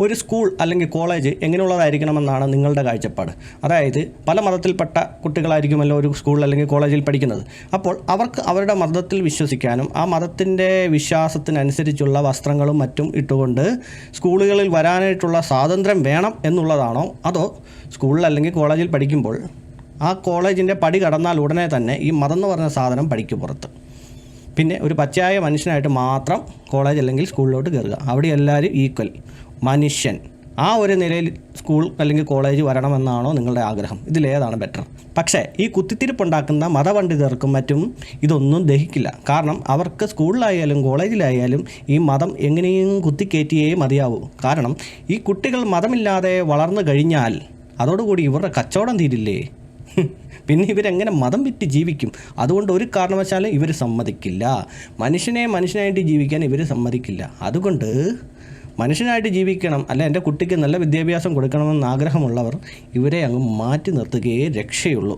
ഒരു സ്കൂൾ അല്ലെങ്കിൽ കോളേജ് എങ്ങനെയുള്ളതായിരിക്കണമെന്നാണ് നിങ്ങളുടെ കാഴ്ചപ്പാട്? അതായത് പല മതത്തിൽപ്പെട്ട കുട്ടികളായിരിക്കുമല്ലോ ഒരു സ്കൂൾ അല്ലെങ്കിൽ കോളേജിൽ പഠിക്കുന്നത്. അപ്പോൾ അവർക്ക് അവരുടെ മതത്തിൽ വിശ്വസിക്കാനും ആ മതത്തിൻ്റെ വിശ്വാസത്തിനനുസരിച്ചുള്ള വസ്ത്രങ്ങളും മറ്റും ഇട്ടുകൊണ്ട് സ്കൂളുകളിൽ വരാനായിട്ടുള്ള സ്വാതന്ത്ര്യം വേണം എന്നുള്ളതാണോ? അതോ സ്കൂളിൽ അല്ലെങ്കിൽ കോളേജിൽ പഠിക്കുമ്പോൾ ആ കോളേജിൻ്റെ പടി കടന്നാൽ ഉടനെ തന്നെ ഈ മതം എന്ന് പറഞ്ഞ സാധനം പടിക്ക് പുറത്ത്, പിന്നെ ഒരു പച്ചയായ മനുഷ്യനായിട്ട് മാത്രം കോളേജ് അല്ലെങ്കിൽ സ്കൂളിലോട്ട് കയറുക, അവിടെ എല്ലാവരും ഈക്വൽ മനുഷ്യൻ, ആ ഒരു നിലയിൽ സ്കൂൾ അല്ലെങ്കിൽ കോളേജ് വരണമെന്നാണോ നിങ്ങളുടെ ആഗ്രഹം? ഇതിലേതാണ് ബെറ്റർ? പക്ഷേ ഈ കുത്തിത്തിരിപ്പുണ്ടാക്കുന്ന മതപണ്ഡിതർക്കും മറ്റും ഇതൊന്നും ദഹിക്കില്ല. കാരണം അവർക്ക് സ്കൂളിലായാലും കോളേജിലായാലും ഈ മതം എങ്ങനെയും കുത്തിക്കയറ്റിയേ മതിയാവൂ. കാരണം ഈ കുട്ടികൾ മതമില്ലാതെ വളർന്നു കഴിഞ്ഞാൽ അതോടുകൂടി ഇവരുടെ കച്ചവടം തീരില്ലേ? പിന്നെ ഇവരെങ്ങനെ മതം വിറ്റ് ജീവിക്കും? അതുകൊണ്ട് ഒരു കാരണവശാലും ഇവർ സമ്മതിക്കില്ല. മനുഷ്യനായിട്ട് ജീവിക്കാൻ ഇവർ സമ്മതിക്കില്ല. അതുകൊണ്ട് മനുഷ്യനായിട്ട് ജീവിക്കണം, അല്ല എൻ്റെ കുട്ടിക്ക് നല്ല വിദ്യാഭ്യാസം കൊടുക്കണമെന്ന് ആഗ്രഹമുള്ളവർ ഇവരെ അങ്ങ് മാറ്റി നിർത്തുകയേ രക്ഷയുള്ളൂ.